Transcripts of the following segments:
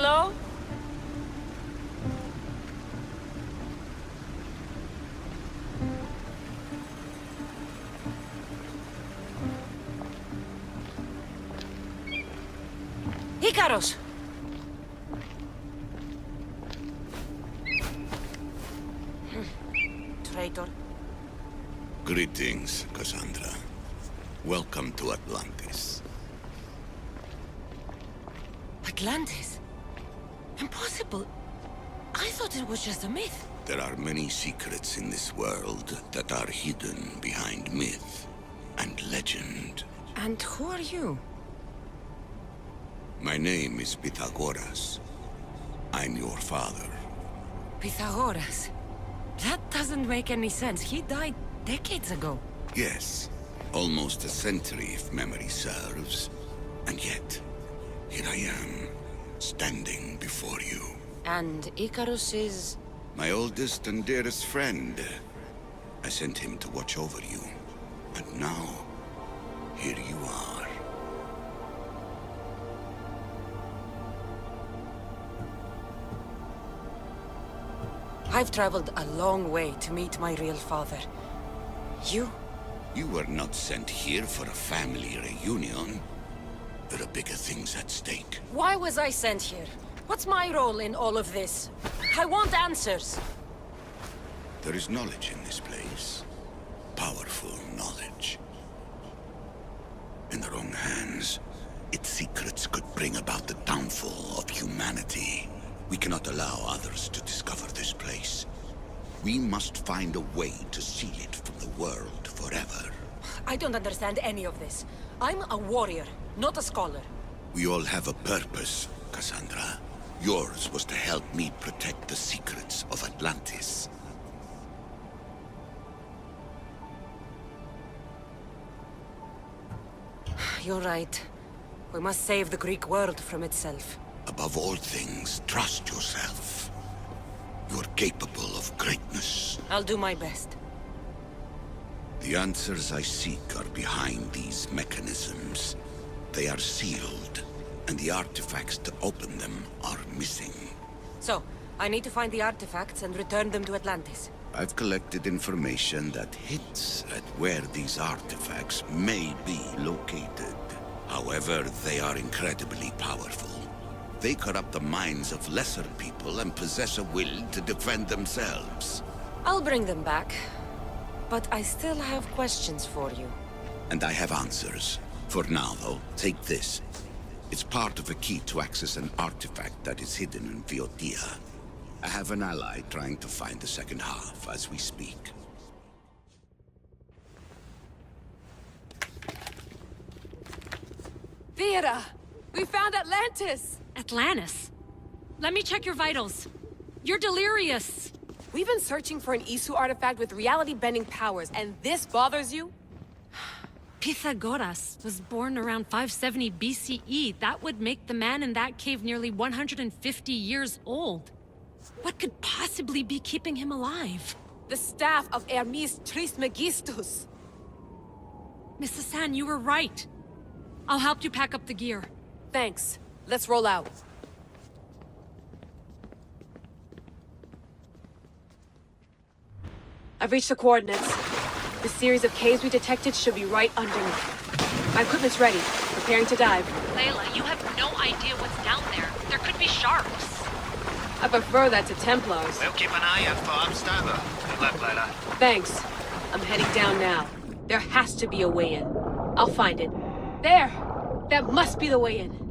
Hello? Ikaros! Traitor. Greetings, Cassandra. Welcome to Atlantis. Atlantis? Impossible. I thought it was just a myth. There are many secrets in this world that are hidden behind myth and legend. And who are you? My name is Pythagoras. I'm your father. Pythagoras? That doesn't make any sense. He died decades ago. Yes, almost a century if memory serves. And yet, here I am, standing before you. And Icarus is... My oldest and dearest friend. I sent him to watch over you. And now, here you are. I've traveled a long way to meet my real father. You? You were not sent here for a family reunion. There are bigger things at stake. Why was I sent here? What's my role in all of this? I want answers. There is knowledge in this place. Powerful knowledge. In the wrong hands, its secrets could bring about the downfall of humanity. We cannot allow others to discover this place. We must find a way to seal it from the world forever. I don't understand any of this. I'm a warrior, not a scholar. We all have a purpose, Cassandra. Yours was to help me protect the secrets of Atlantis. You're right. We must save the Greek world from itself. Above all things, trust yourself. You're capable of greatness. I'll do my best. The answers I seek are behind these mechanisms. They are sealed, and the artifacts to open them are missing. So, I need to find the artifacts and return them to Atlantis. I've collected information that hints at where these artifacts may be located. However, they are incredibly powerful. They corrupt the minds of lesser people and possess a will to defend themselves. I'll bring them back. But I still have questions for you. And I have answers. For now, though, take this. It's part of a key to access an artifact that is hidden in Viotia. I have an ally trying to find the second half as we speak. Theata! We found Atlantis! Atlantis? Let me check your vitals. You're delirious. We've been searching for an Isu artifact with reality-bending powers, and this bothers you? Pythagoras was born around 570 BCE. That would make the man in that cave nearly 150 years old. What could possibly be keeping him alive? The staff of Hermes Trismegistus! Mrs. San, you were right. I'll help you pack up the gear. Thanks. Let's roll out. I've reached the coordinates. The series of caves we detected should be right underneath. My equipment's ready. Preparing to dive. Layla, you have no idea what's down there. There could be sharks. I prefer that to Templars. We'll keep an eye out for Obstava. Good luck, Layla. Thanks. I'm heading down now. There has to be a way in. I'll find it. There! That must be the way in.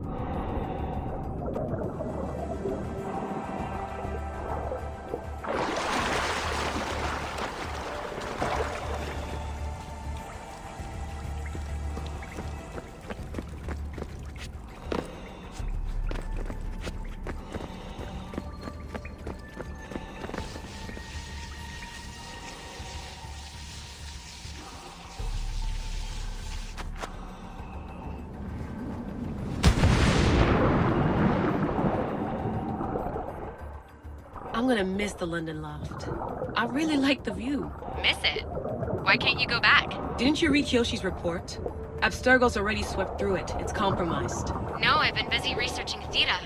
I'm gonna miss the London loft. I really like the view. Miss it? Why can't you go back? Didn't you read Kyoshi's report? Abstergo's already swept through it. It's compromised. No, I've been busy researching Theta.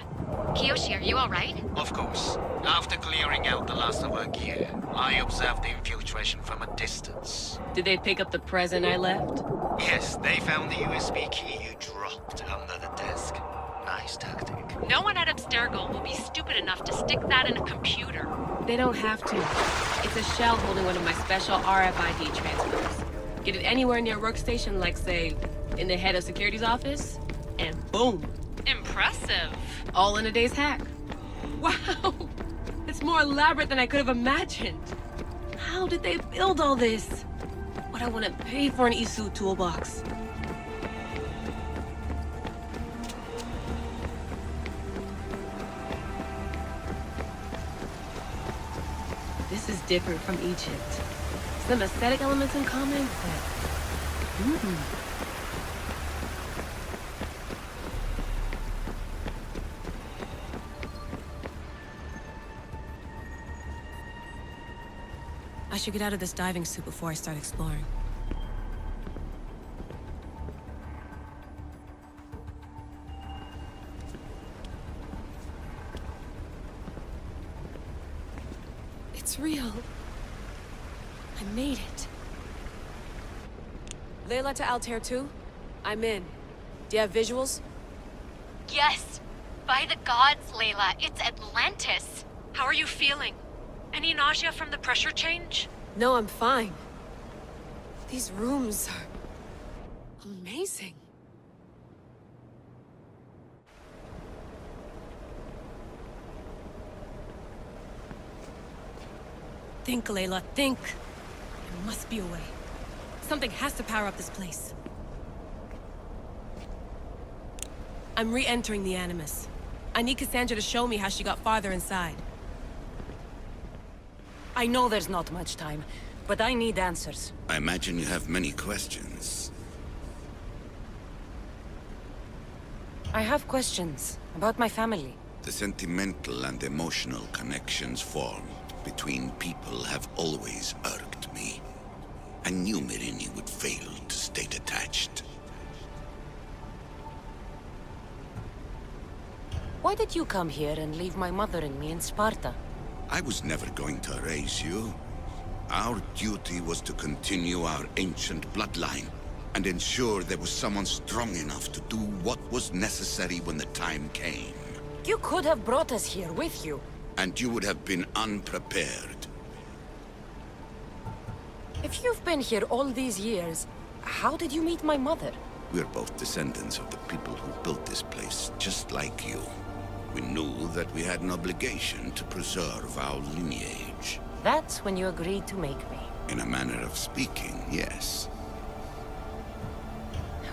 Kiyoshi, are you alright? Of course. After clearing out the last of our gear, I observed the infiltration from a distance. Did they pick up the present I left? Yes, they found the USB key you dropped under the desk. Nice tactic. No one at Abstergo will be stupid enough to stick that in a computer. They don't have to. It's a shell holding one of my special RFID transfers. Get it anywhere near a workstation, like, say, in the head of security's office, and boom. Impressive. All in a day's hack. Wow! It's more elaborate than I could have imagined. How did they build all this? What I want to pay for an Isu toolbox. This is different from Egypt. Some aesthetic elements in common, but... I should get out of this diving suit before I start exploring. It's real. I made it. Layla to Altair 2? I'm in. Do you have visuals? Yes! By the gods, Layla, it's Atlantis! How are you feeling? Any nausea from the pressure change? No, I'm fine. These rooms are... amazing. Think, Layla, think. There must be a way. Something has to power up this place. I'm re-entering the Animus. I need Cassandra to show me how she got farther inside. I know there's not much time, but I need answers. I imagine you have many questions. I have questions about my family. The sentimental and emotional connections formed between people have always irked me. I knew Myrini would fail to stay detached. Why did you come here and leave my mother and me in Sparta? I was never going to erase you. Our duty was to continue our ancient bloodline and ensure there was someone strong enough to do what was necessary when the time came. You could have brought us here with you. And you would have been unprepared. If you've been here all these years, how did you meet my mother? We're both descendants of the people who built this place, just like you. We knew that we had an obligation to preserve our lineage. That's when you agreed to make me. In a manner of speaking, yes.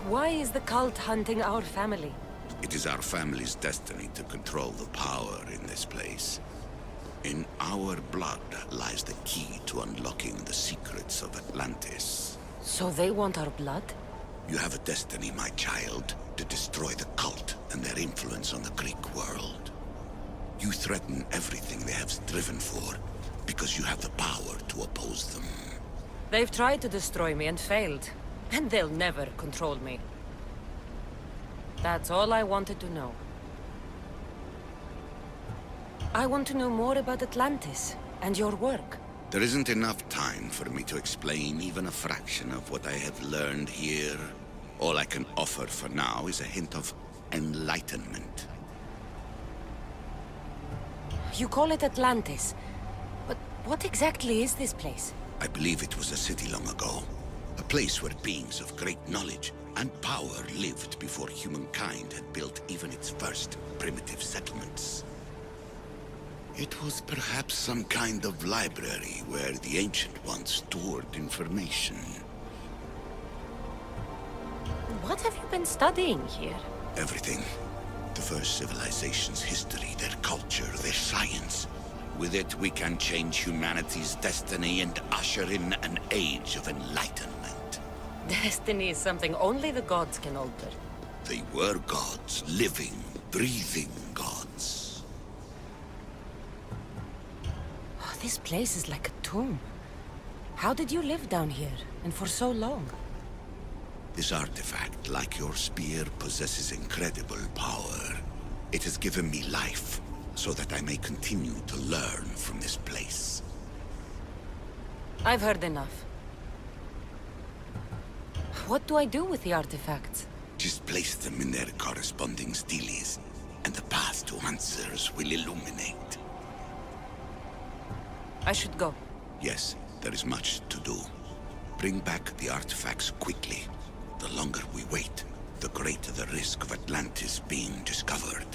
Why is the cult hunting our family? It is our family's destiny to control the power in this place. In our blood lies the key to unlocking the secrets of Atlantis. So they want our blood? You have a destiny, my child, to destroy the cult and their influence on the Greek world. You threaten everything they have striven for, because you have the power to oppose them. They've tried to destroy me and failed. And they'll never control me. That's all I wanted to know. I want to know more about Atlantis and your work. There isn't enough time for me to explain even a fraction of what I have learned here. All I can offer for now is a hint of enlightenment. You call it Atlantis, but what exactly is this place? I believe it was a city long ago. A place where beings of great knowledge and power lived before humankind had built even its first primitive settlements. It was perhaps some kind of library where the Ancient Ones stored information. What have you been studying here? Everything. The first civilization's history, their culture, their science. With it, we can change humanity's destiny and usher in an age of enlightenment. Destiny is something only the gods can alter. They were gods, living, breathing gods. Oh, this place is like a tomb. How did you live down here, and for so long? This artifact, like your spear, possesses incredible power. It has given me life, so that I may continue to learn from this place. I've heard enough. What do I do with the artifacts? Just place them in their corresponding steles, and the path to answers will illuminate. I should go. Yes, there is much to do. Bring back the artifacts quickly. The longer we wait, the greater the risk of Atlantis being discovered.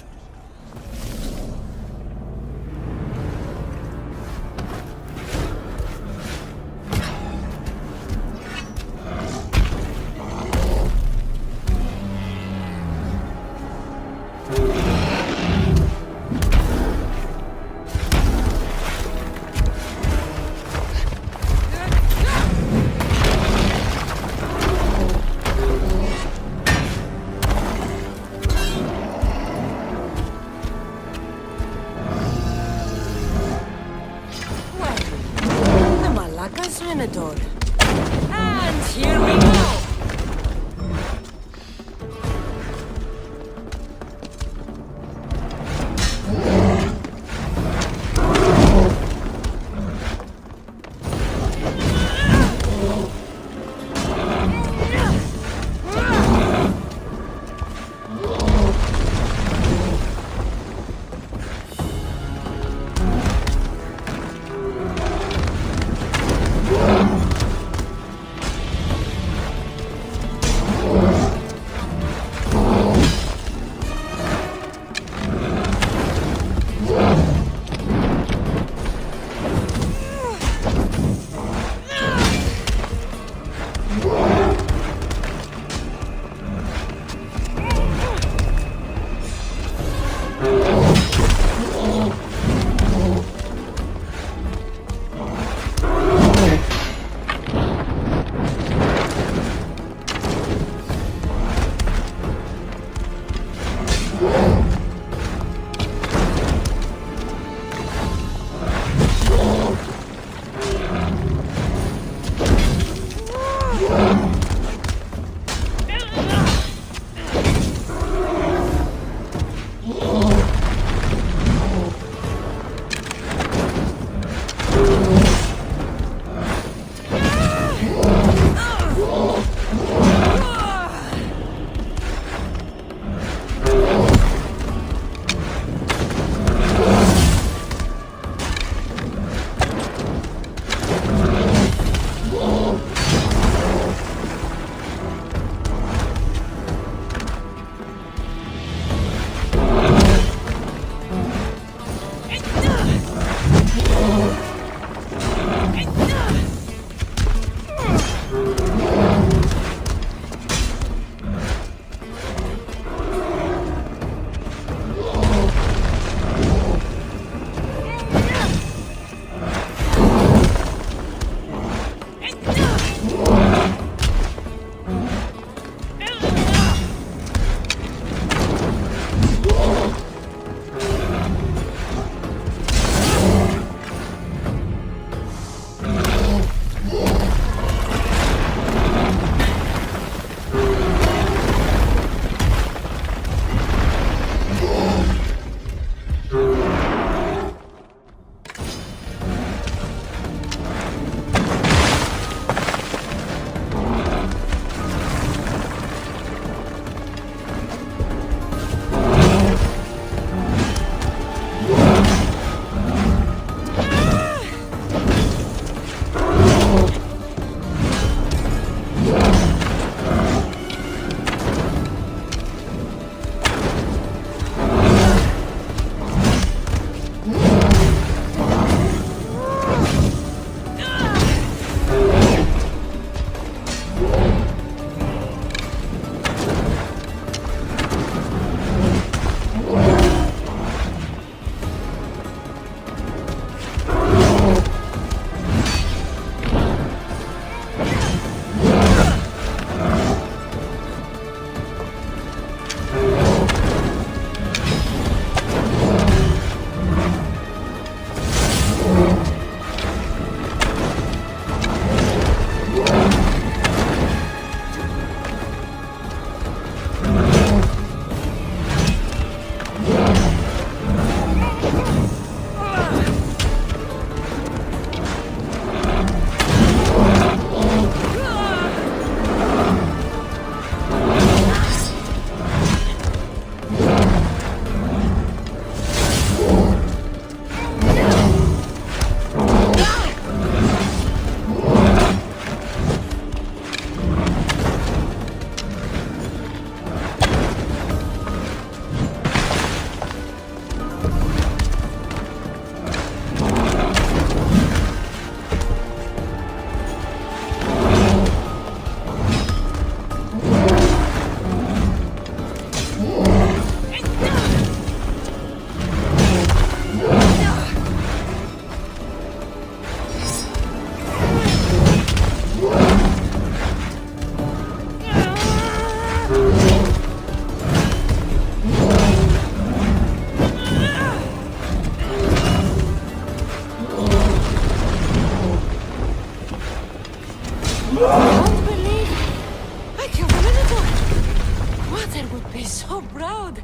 And here we go! Mother would be so proud.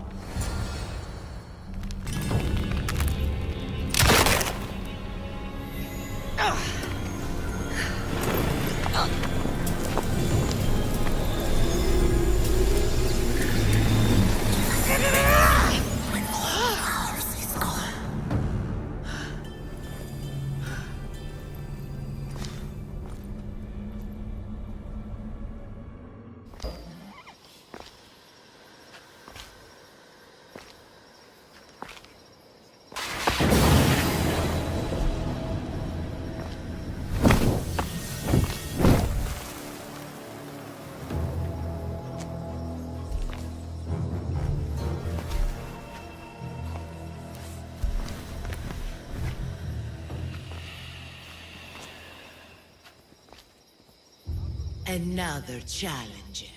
Another challenger.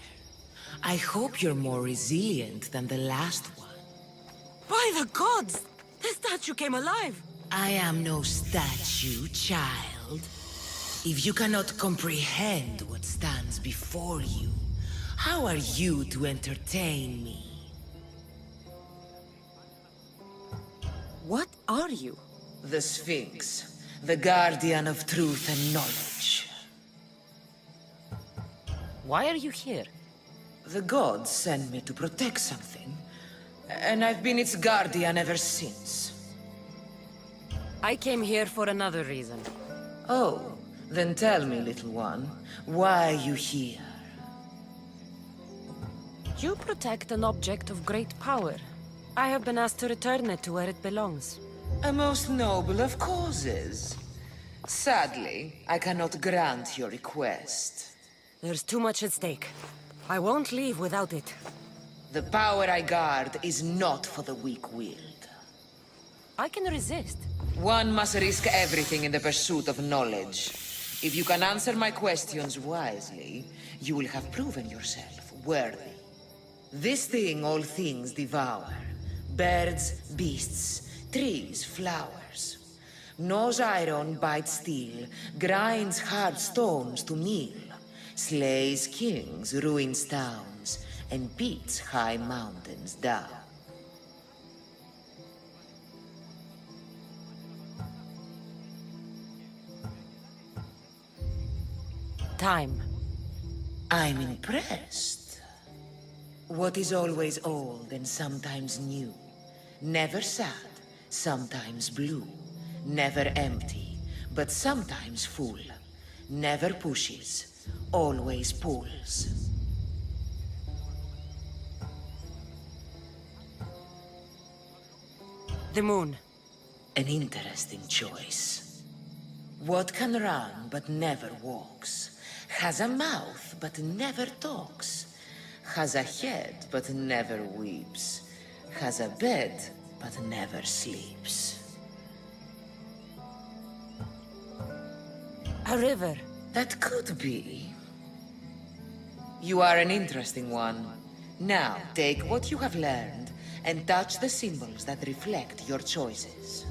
I hope you're more resilient than the last one. By the gods! The statue came alive! I am no statue, child. If you cannot comprehend what stands before you, how are you to entertain me? What are you? The Sphinx, the guardian of truth and knowledge. Why are you here? The gods sent me to protect something, and I've been its guardian ever since. I came here for another reason. Oh, then tell me, little one, why are you here? You protect an object of great power. I have been asked to return it to where it belongs. A most noble of causes. Sadly, I cannot grant your request. There's too much at stake. I won't leave without it. The power I guard is not for the weak-willed. I can resist. One must risk everything in the pursuit of knowledge. If you can answer my questions wisely, you will have proven yourself worthy. This thing all things devour. Birds, beasts, trees, flowers. Gnaws iron, bites steel, grinds hard stones to meal. Slays kings, ruins towns, and beats high mountains down. Time. I'm impressed. What is always old and sometimes new. Never sad, sometimes blue. Never empty, but sometimes full. Never pushes, always pulls. The moon. An interesting choice. What can run but never walks? Has a mouth but never talks? Has a head but never weeps? Has a bed but never sleeps? A river. That could be. You are an interesting one. Now, take what you have learned and touch the symbols that reflect your choices.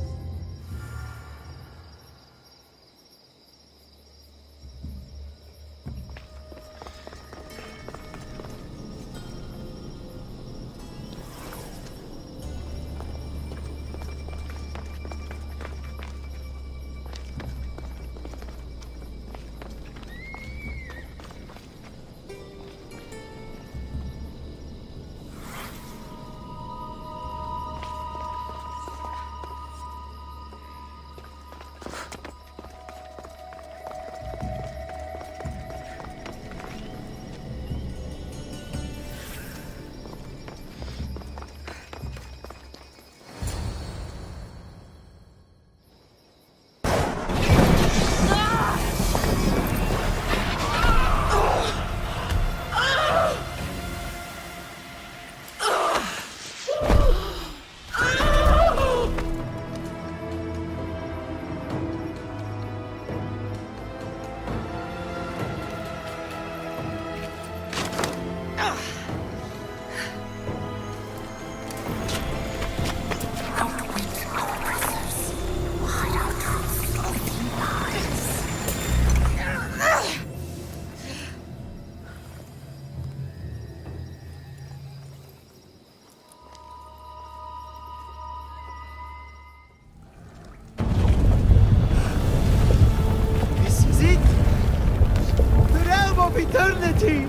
city,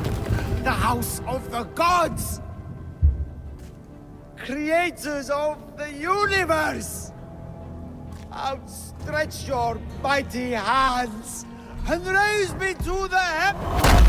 the house of the gods, creators of the universe. Outstretch your mighty hands and raise me to the heavens.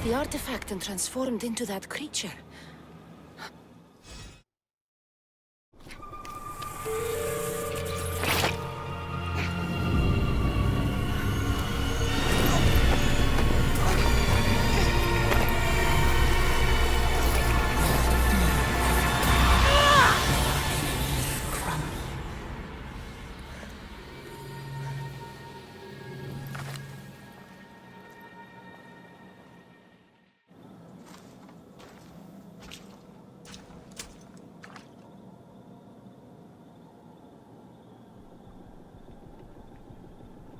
the artifact and transformed into that creature.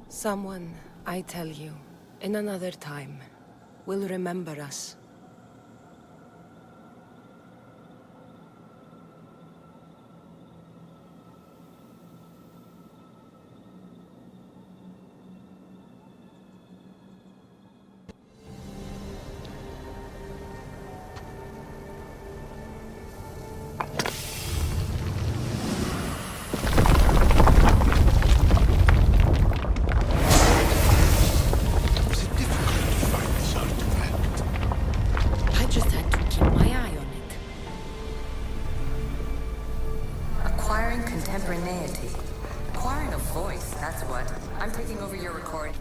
Someone, I tell you, in another time, will remember us. Acquiring a voice, that's what. I'm taking over your recording.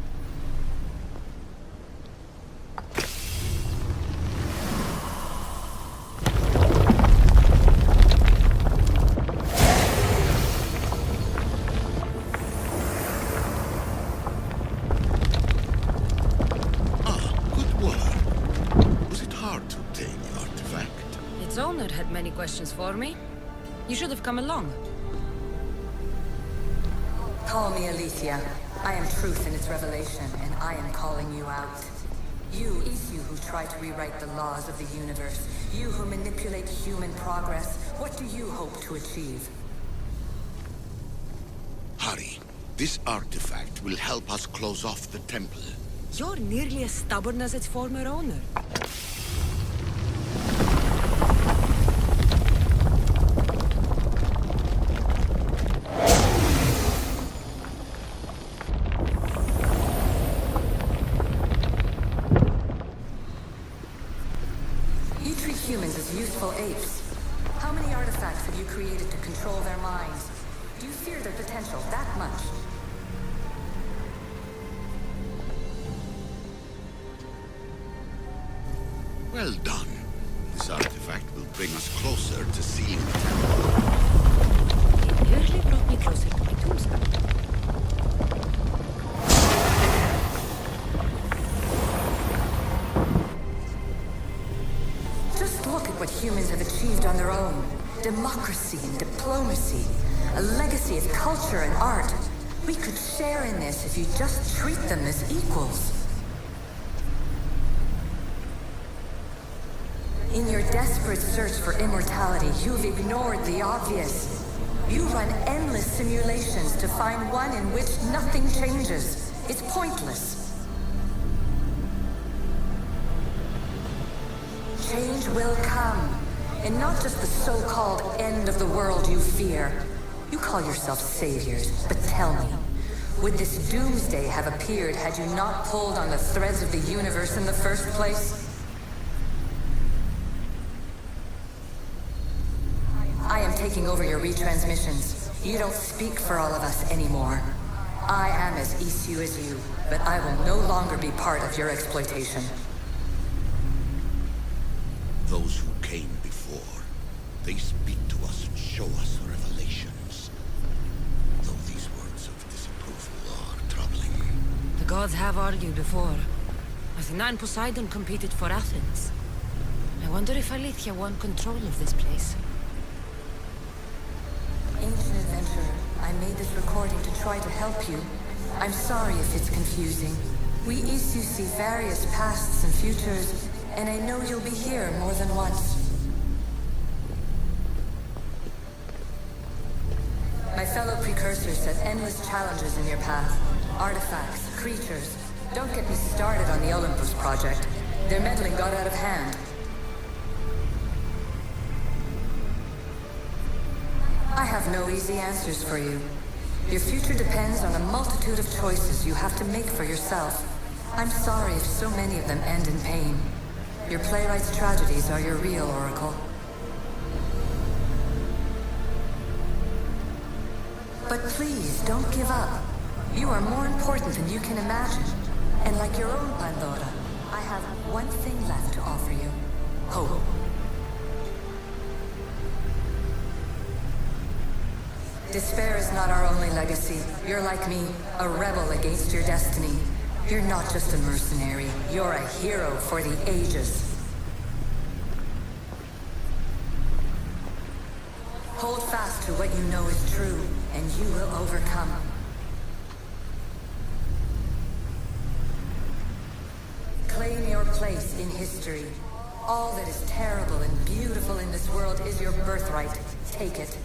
Good work. Was it hard to obtain the artifact? Its owner had many questions for me. You should have come along. Call me Alicia. I am truth in its revelation, and I am calling you out. You who try to rewrite the laws of the universe. You who manipulate human progress. What do you hope to achieve? Hurry. This artifact will help us close off the temple. You're nearly as stubborn as its former owner. Humans as useful apes. How many artifacts have you created to control their minds? Do you fear their potential that much? Well done. This artifact will bring us closer to seeing the temple. It nearly brought me closer to my tombstone. What humans have achieved on their own. Democracy and diplomacy. A legacy of culture and art. We could share in this if you just treat them as equals. In your desperate search for immortality, you've ignored the obvious. You run endless simulations to find one in which nothing changes. It's pointless. Change will come, and not just the so-called end of the world you fear. You call yourself saviors, but tell me, would this doomsday have appeared had you not pulled on the threads of the universe in the first place? I am taking over your retransmissions. You don't speak for all of us anymore. I am as issue as you, but I will no longer be part of your exploitation. Those who came before, they speak to us and show us revelations. Though these words of disapproval are troubling. The gods have argued before. Athena and Poseidon competed for Athens. I wonder if Aletheia won control of this place. Ancient adventurer, I made this recording to try to help you. I'm sorry if it's confusing. We Isu see various pasts and futures, and I know you'll be here more than once. My fellow precursors set endless challenges in your path. Artifacts, creatures. Don't get me started on the Olympus project. Their meddling got out of hand. I have no easy answers for you. Your future depends on a multitude of choices you have to make for yourself. I'm sorry if so many of them end in pain. Your playwright's tragedies are your real oracle. But please, don't give up. You are more important than you can imagine. And like your own Pandora, I have one thing left to offer you. Hope. Despair is not our only legacy. You're like me, a rebel against your destiny. You're not just a mercenary, you're a hero for the ages. Hold fast to what you know is true, and you will overcome. Claim your place in history. All that is terrible and beautiful in this world is your birthright. Take it.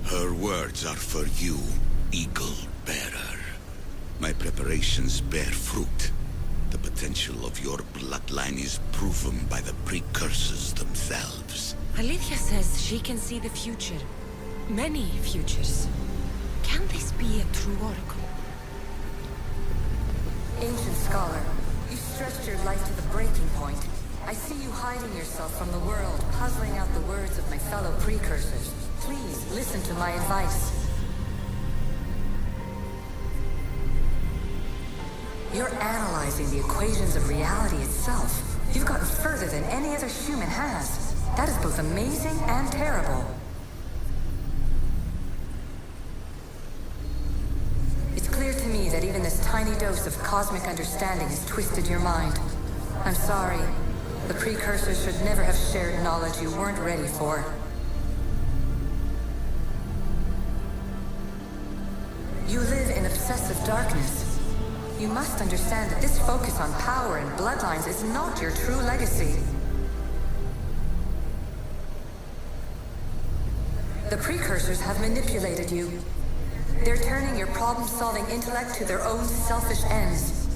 Her words are for you, Eagle Bearer. My preparations bear fruit. The potential of your bloodline is proven by the precursors themselves. Alethea says she can see the future. Many futures. Can this be a true oracle? Ancient scholar, you stretched your life to the breaking point. I see you hiding yourself from the world, puzzling out the words of my fellow precursors. Please, listen to my advice. You're analyzing the equations of reality itself. You've gotten further than any other human has. That is both amazing and terrible. It's clear to me that even this tiny dose of cosmic understanding has twisted your mind. I'm sorry. The precursors should never have shared knowledge you weren't ready for. You live in obsessive darkness. You must understand that this focus on power and bloodlines is not your true legacy. The precursors have manipulated you. They're turning your problem-solving intellect to their own selfish ends.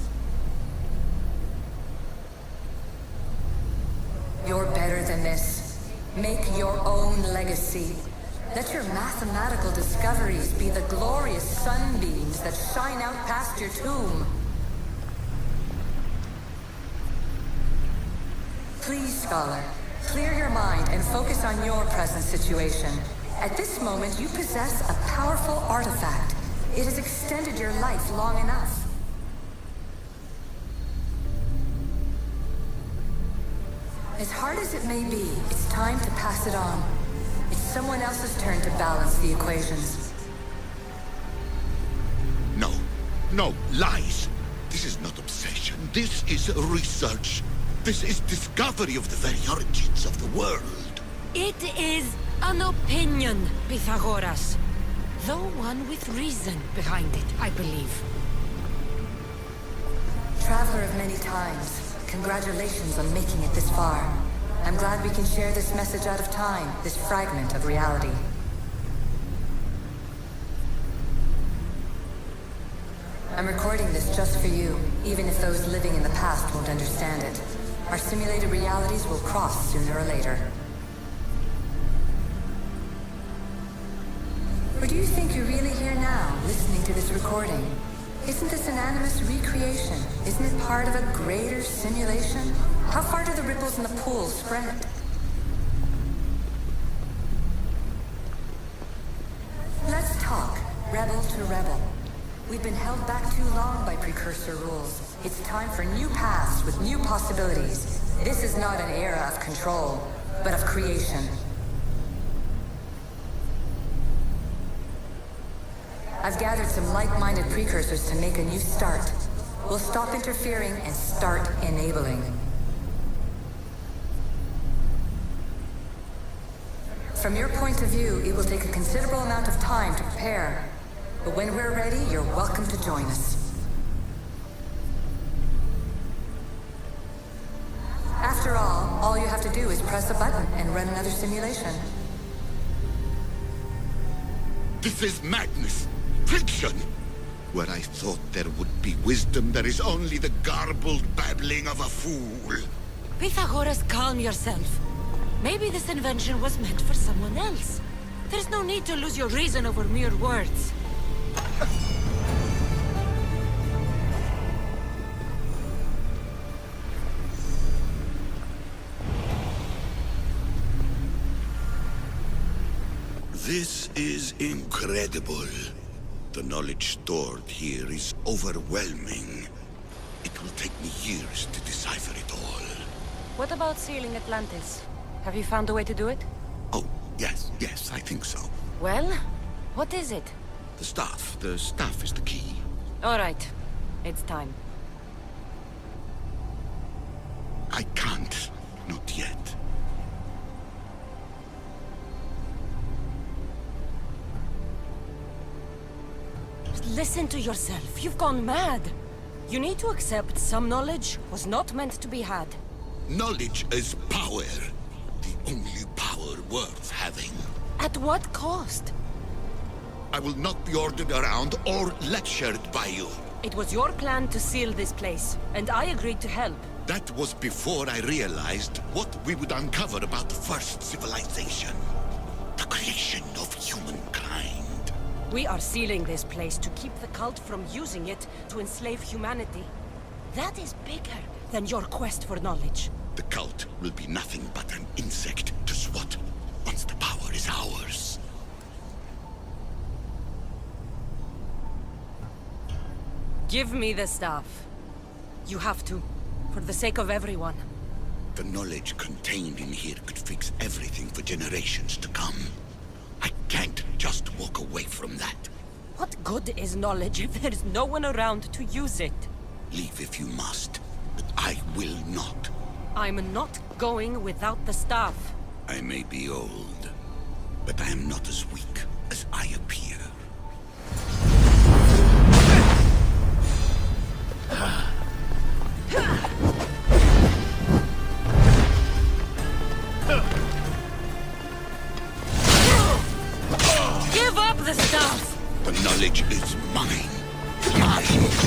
You're better than this. Make your own legacy. Let your mathematical discoveries be the glorious sunbeams that shine out past your tomb. Please, scholar, clear your mind and focus on your present situation. At this moment, you possess a powerful artifact. It has extended your life long enough. As hard as it may be, it's time to pass it on. It's someone else's turn to balance the equations. No, lies. This is not obsession. This is research. This is discovery of the very origins of the world. It is an opinion, Pythagoras. Though one with reason behind it, I believe. Traveler of many times, congratulations on making it this far. I'm glad we can share this message out of time, this fragment of reality. I'm recording this just for you, even if those living in the past won't understand it. Our simulated realities will cross sooner or later. Or do you think you're really here now, listening to this recording? Isn't this an animus recreation? Isn't it part of a greater simulation? How far do the ripples in the pool spread? Let's talk, rebel to rebel. We've been held back too long by precursor rules. It's time for new paths with new possibilities. This is not an era of control, but of creation. I've gathered some like-minded precursors to make a new start. We'll stop interfering and start enabling. From your point of view, it will take a considerable amount of time to prepare. But when we're ready, you're welcome to join us. After all you have to do is press a button and run another simulation. This is madness. Fiction! Where I thought there would be wisdom, there is only the garbled babbling of a fool. Pythagoras, calm yourself. Maybe this invention was meant for someone else. There's no need to lose your reason over mere words. This is incredible. The knowledge stored here is overwhelming. It will take me years to decipher it all. What about sealing Atlantis? Have you found a way to do it? Oh, yes, I think so. Well, what is it? The staff. The staff is the key. All right. It's time. I can't. Not yet. Listen to yourself. You've gone mad. You need to accept some knowledge was not meant to be had. Knowledge is power. The only power worth having. At what cost? I will not be ordered around or lectured by you. It was your plan to seal this place, and I agreed to help. That was before I realized what we would uncover about the first civilization. The creation of humankind. We are sealing this place to keep the cult from using it to enslave humanity. That is bigger than your quest for knowledge. The cult will be nothing but an insect to swat once the power is ours. Give me the staff. You have to, for the sake of everyone. The knowledge contained in here could fix everything for generations to come. I can't just walk away from that. What good is knowledge if there's no one around to use it? Leave if you must, but I will not. I'm not going without the staff. I may be old, but I am not as weak as I appear. Give up the staff! The knowledge is mine. Mine!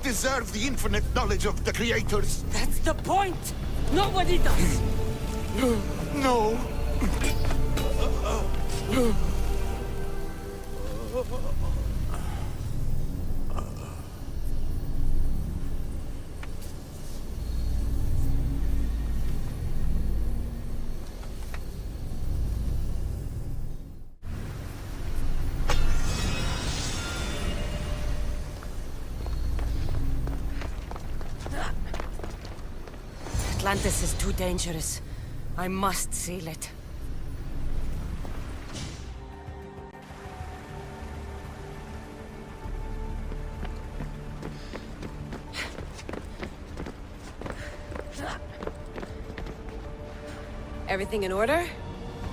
Deserve the infinite knowledge of the creators. That's the point. Nobody does. No. Atlantis is too dangerous. I must seal it. Everything in order?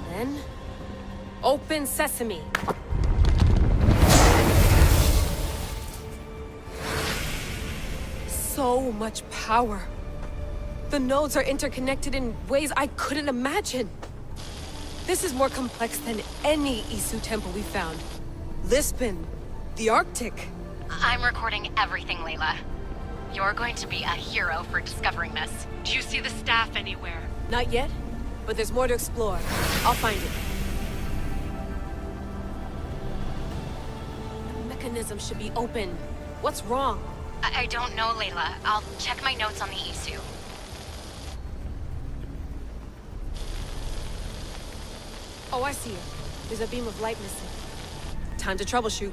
Then... open sesame. So much power. The nodes are interconnected in ways I couldn't imagine. This is more complex than any Isu temple we found. Lisbon, the Arctic. I'm recording everything, Layla. You're going to be a hero for discovering this. Do you see the staff anywhere? Not yet, but there's more to explore. I'll find it. The mechanism should be open. What's wrong? I don't know, Layla. I'll check my notes on the issue. Oh, I see it. There's a beam of light missing. Time to troubleshoot.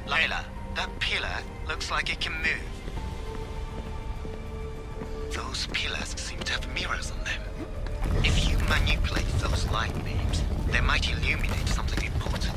Layla, that pillar looks like it can move. Those pillars seem to have mirrors on them. If you manipulate those light beams, they might illuminate something important.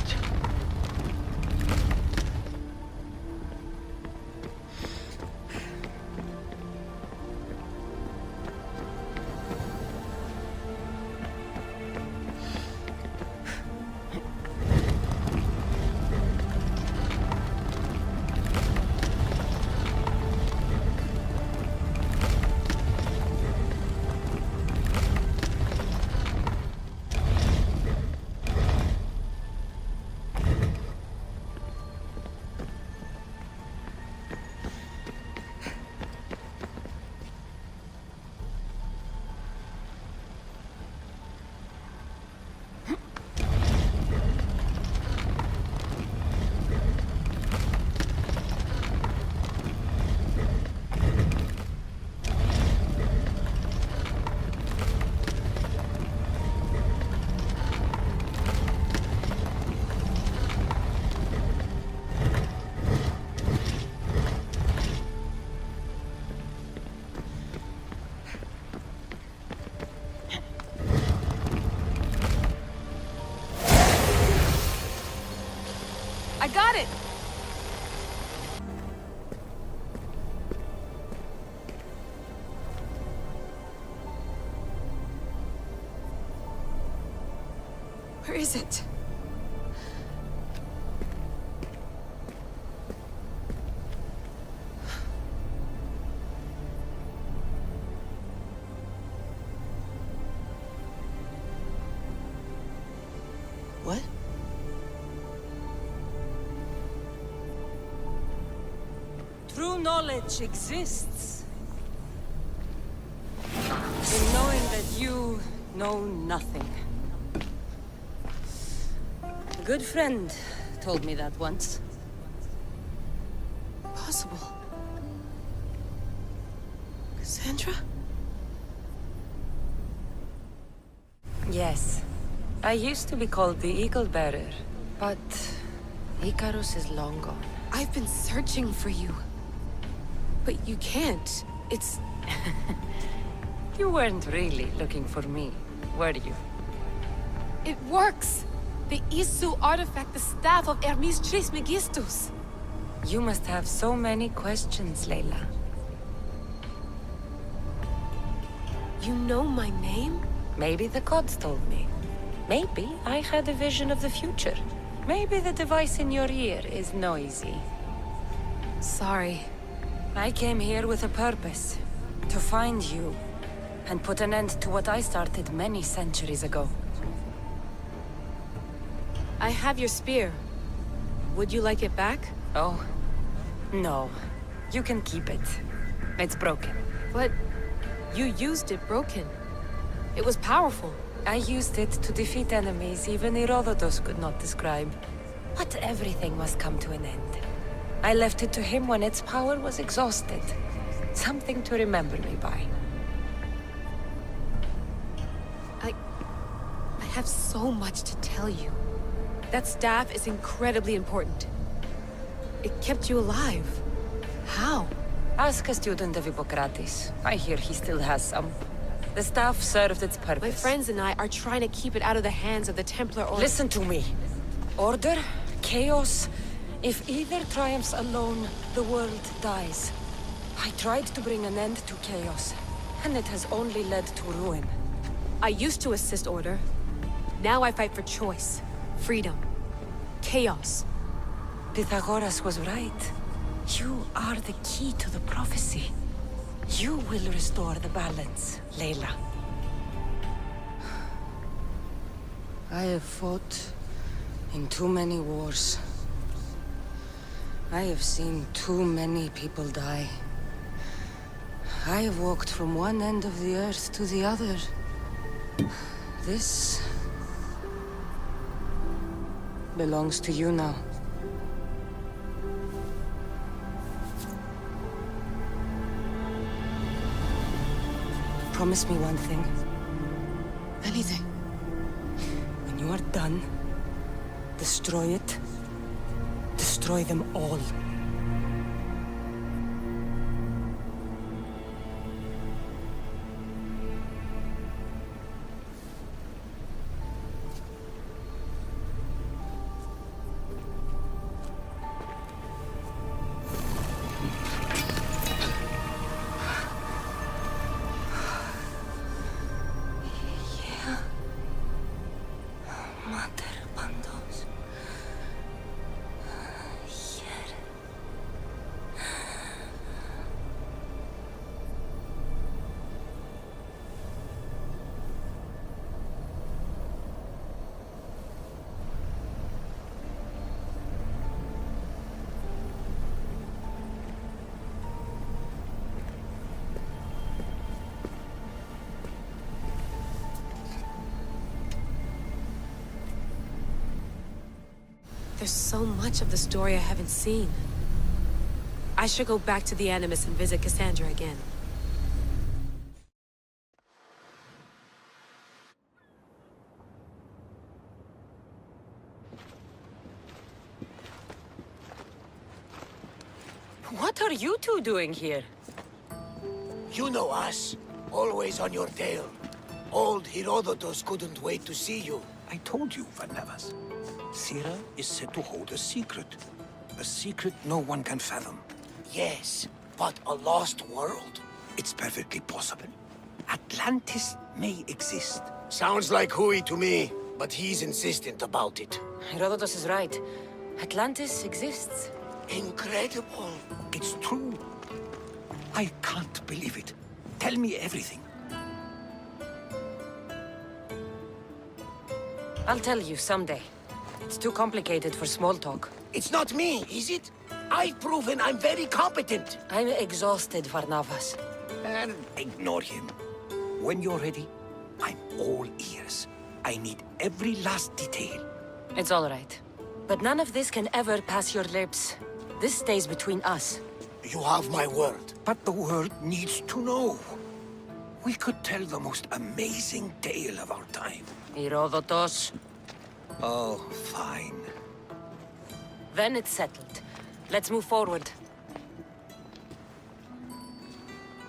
I got it! Where is it? What? True knowledge exists in knowing that you know nothing. A good friend told me that once. Possible. Cassandra? Yes. I used to be called the Eagle Bearer, but Icarus is long gone. I've been searching for you. But you can't. It's... You weren't really looking for me, were you? It works! The Isu artifact, the staff of Hermes Trismegistus. You must have so many questions, Layla. You know my name? Maybe the gods told me. Maybe I had a vision of the future. Maybe the device in your ear is noisy. Sorry. I came here with a purpose. To find you. And put an end to what I started many centuries ago. I have your spear. Would you like it back? Oh, no. You can keep it. It's broken. But you used it broken. It was powerful. I used it to defeat enemies even Herodotus could not describe. But everything must come to an end. I left it to him when its power was exhausted. Something to remember me by. I have so much to tell you. That staff is incredibly important. It kept you alive. How? Ask a student of Hippocrates. I hear he still has some. The staff served its purpose. My friends and I are trying to keep it out of the hands of the Templar Order. Listen to me. Order, chaos. If either triumphs alone, the world dies. I tried to bring an end to chaos, and it has only led to ruin. I used to assist Order. Now I fight for choice, freedom, chaos. Pythagoras was right. You are the key to the prophecy. You will restore the balance, Layla. I have fought in too many wars. I have seen too many people die. I have walked from one end of the earth to the other. This belongs to you now. Promise me one thing. Anything. When you are done, destroy it. Destroy them all. There's so much of the story I haven't seen. I should go back to the Animus and visit Cassandra again. What are you two doing here? You know us. Always on your tail. Old Herodotus couldn't wait to see you. I told you, Varnavas. Sira is said to hold a secret. A secret no one can fathom. Yes, but a lost world? It's perfectly possible. Atlantis may exist. Sounds like Hui to me, but he's insistent about it. Herodotus is right. Atlantis exists. Incredible. It's true. I can't believe it. Tell me everything. I'll tell you someday. It's too complicated for small talk. It's not me, is it? I've proven I'm very competent. I'm exhausted, Varnavas. And ignore him. When you're ready, I'm all ears. I need every last detail. It's all right. But none of this can ever pass your lips. This stays between us. You have my word. But the world needs to know. We could tell the most amazing tale of our time. Herodotus. Oh, fine. Then it's settled. Let's move forward.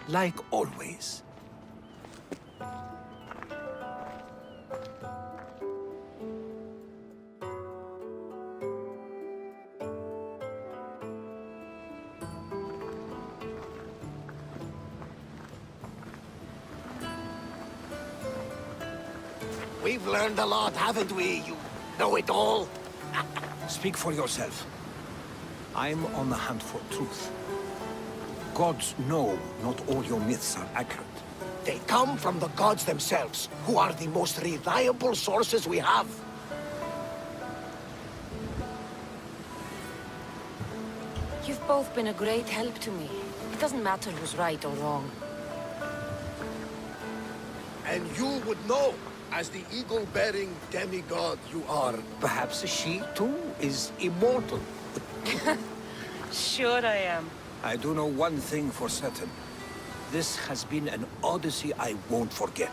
Like always. We've learned a lot, haven't we, you know-it-all? Speak for yourself. I'm on the hunt for truth. Gods know not all your myths are accurate. They come from the gods themselves, who are the most reliable sources we have. You've both been a great help to me. It doesn't matter who's right or wrong. And you would know, as the eagle-bearing demigod you are. Perhaps she, too, is immortal. Sure I am. I do know one thing for certain. This has been an odyssey I won't forget.